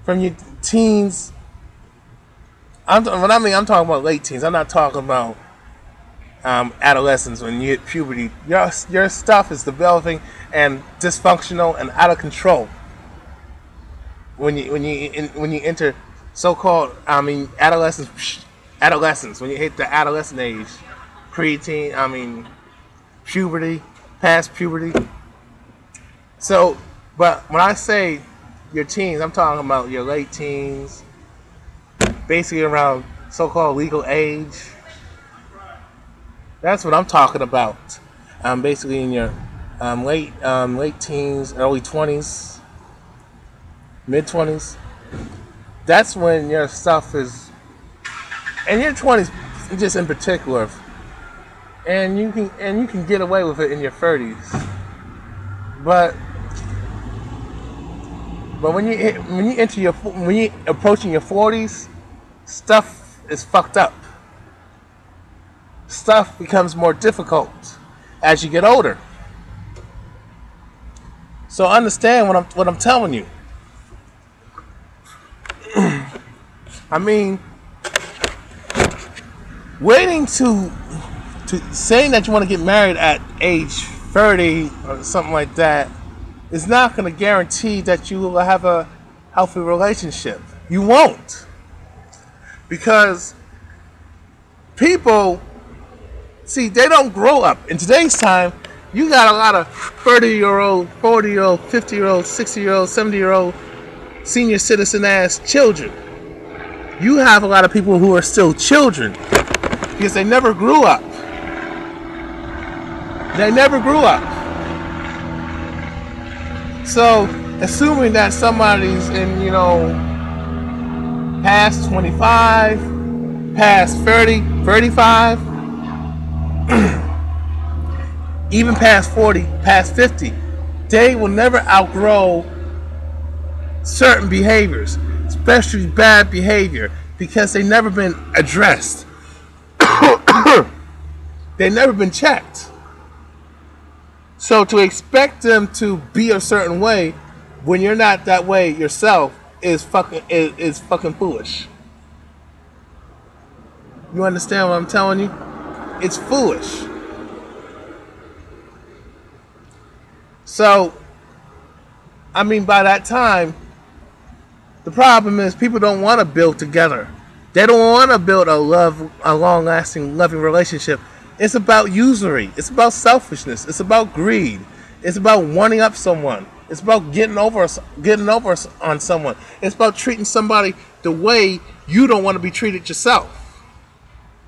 from your teens. I'm talking about late teens. I'm not talking about adolescence when you hit puberty. Your stuff is developing and dysfunctional and out of control when you enter so-called adolescence, when you hit the adolescent age, preteen, puberty, past puberty. So, but when I say your teens, I'm talking about your late teens, basically around so-called legal age. That's what I'm talking about. Basically in your late teens, early 20s, mid 20s. That's when your stuff is, and your 20s just in particular, and you can get away with it in your 30s. But when you approaching your 40s, stuff is fucked up. Stuff becomes more difficult as you get older. So understand what I'm telling you. I mean, waiting to saying that you want to get married at age 30 or something like that is not going to guarantee that you will have a healthy relationship. You won't. Because people, see, they don't grow up. In today's time, you got a lot of 30-year-old, 40-year-old, 50-year-old, 60-year-old, 70-year-old senior citizen ass children. You have a lot of people who are still children because they never grew up. They never grew up. So, assuming that somebody's in, past 25, past 30, 35, even past 40, past 50, they will never outgrow certain behaviors, especially bad behavior, because they've never been addressed. They've never been checked. So to expect them to be a certain way when you're not that way yourself is fucking foolish. You understand what I'm telling you? It's foolish. So, by that time, the problem is people don't want to build together. They don't want to build a long-lasting, loving relationship. It's about usury. It's about selfishness. It's about greed. It's about wanting up someone. It's about getting over on someone. It's about treating somebody the way you don't want to be treated yourself.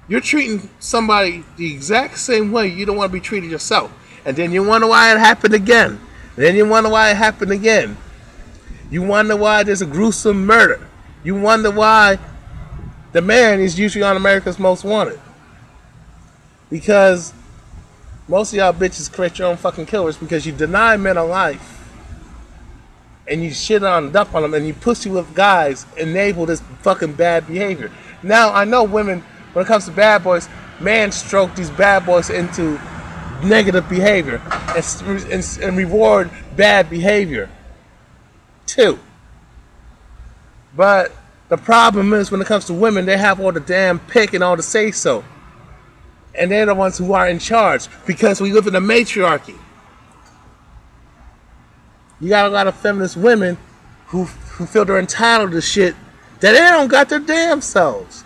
You're treating somebody the exact same way you don't want to be treated yourself. And then you wonder why it happened again. Then you wonder why it happened again. You wonder why there's a gruesome murder. You wonder why the man is usually on America's Most Wanted. Because most of y'all bitches create your own fucking killers because you deny men a life. And you shit on and dump on them and you pussy with guys enable this fucking bad behavior. Now, I know women, when it comes to bad boys, man stroke these bad boys into negative behavior and reward bad behavior too. But the problem is when it comes to women, they have all the damn pick and all the say so. And they're the ones who are in charge because we live in a matriarchy. You got a lot of feminist women who feel they're entitled to shit that they don't got their damn selves.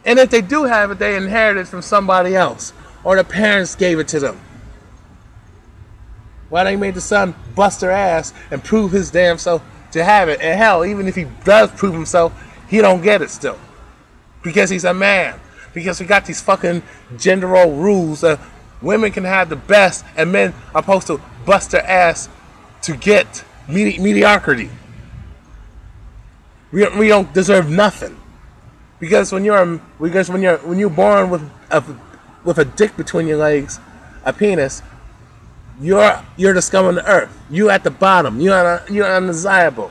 And if they do have it, they inherited it from somebody else. Or the parents gave it to them. Why they made the son bust their ass and prove his damn self to have it. And hell, even if he does prove himself, he don't get it still. Because he's a man. Because we got these fucking gender role rules that women can have the best and men are supposed to bust their ass to get mediocrity. We don't deserve nothing. Because when you're born with a dick between your legs, a penis, you're the scum of the earth. You at the bottom. You're undesirable.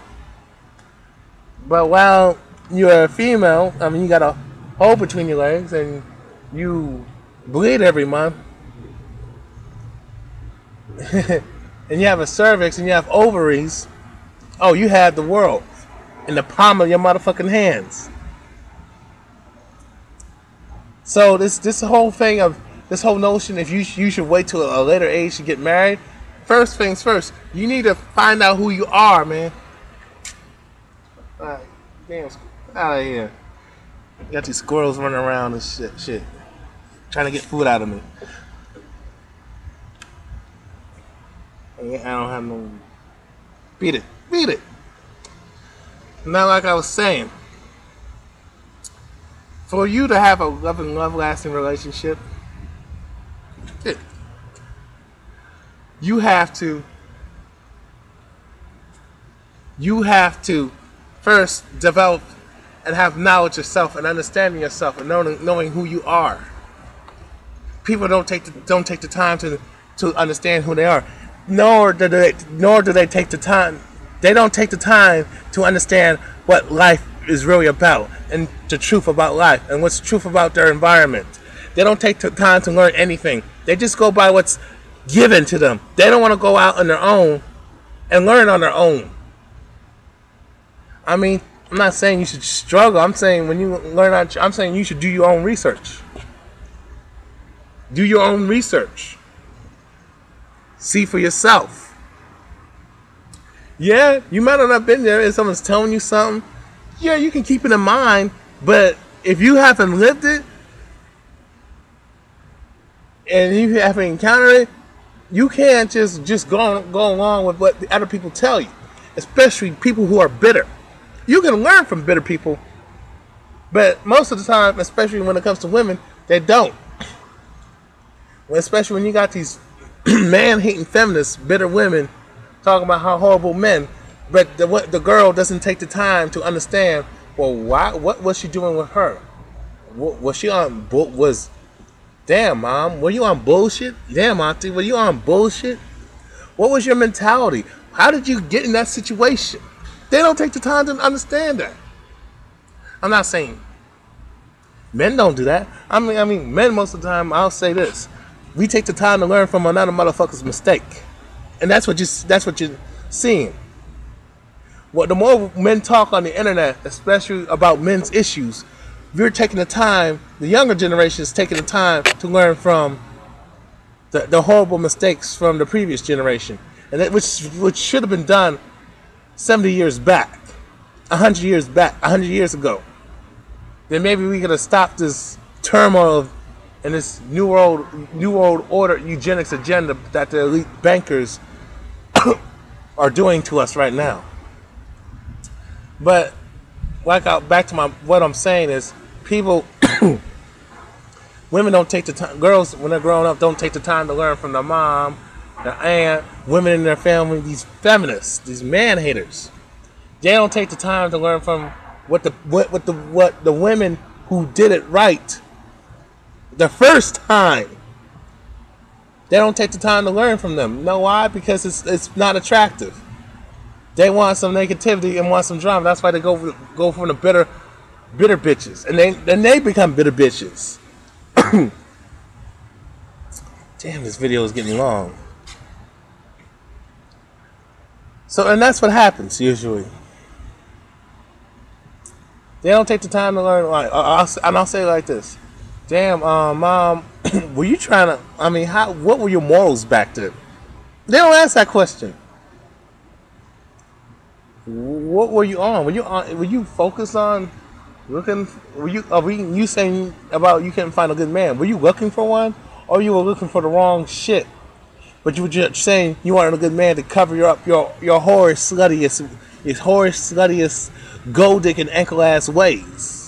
But while you're a female, you got a hole between your legs and you bleed every month. And you have a cervix and you have ovaries. Oh, you had the world. in the palm of your motherfucking hands. So this whole thing of this whole notion, if you should wait till a later age to get married. First things first, you need to find out who you are, man. Alright, damn, out of here. Got these squirrels running around and shit, trying to get food out of me. I don't have no. Beat it. Now, like I was saying, for you to have a loving, love-lasting relationship, you have to first develop and have knowledge of self and understanding yourself and knowing who you are. People don't take the time to understand who they are, nor do they take the time. They don't take the time to understand what life is really about and the truth about life and what's the truth about their environment. They don't take the time to learn anything. They just go by what's given to them. They don't want to go out on their own and learn on their own. I mean, I'm not saying you should struggle. I'm saying when you learn I'm saying you should do your own research. Do your own research. See for yourself. Yeah, you might not have been there and someone's telling you something. Yeah, you can keep it in mind, but if you haven't lived it and you haven't encountered it, you can't just go along with what the other people tell you, especially people who are bitter. You can learn from bitter people, but most of the time, especially when it comes to women, they don't. Especially when you got these man-hating feminists, bitter women, talking about how horrible men, but the girl doesn't take the time to understand. Well, why? What was she doing with her? Was she on? Damn, mom, were you on bullshit? Damn, auntie, were you on bullshit? What was your mentality? How did you get in that situation? They don't take the time to understand that. I'm not saying men don't do that. I mean, men most of the time. I'll say this: we take the time to learn from another motherfucker's mistake. And that's what you're seeing. What the more men talk on the internet, especially about men's issues, you're taking the time. The younger generation is taking the time to learn from the horrible mistakes from the previous generation, and that which should have been done 70 years back, 100 years back, 100 years ago. Then maybe we could have stopped this turmoil and this new world order eugenics agenda that the elite bankers are doing to us right now. But back to what I'm saying is, people, women don't take the time. Girls, when they're growing up, don't take the time to learn from their mom, their aunt, women in their family. These feminists, these man haters, they don't take the time to learn from what the women who did it right the first time. They don't take the time to learn from them. You know why? Because it's not attractive. They want some negativity and want some drama. That's why they go for the bitter bitches, and then they become bitter bitches. Damn, this video is getting long. So, and that's what happens usually. They don't take the time to learn. Like, I'll say it like this. Damn, mom, were you trying to? I mean, what were your morals back then? They don't ask that question. What were you on? Were you focused on looking? Were you saying about you couldn't find a good man? Were you looking for one, or you were looking for the wrong shit? But you were just saying you wanted a good man to cover up your whorish, sluttiest, gold dick and ankle ass ways.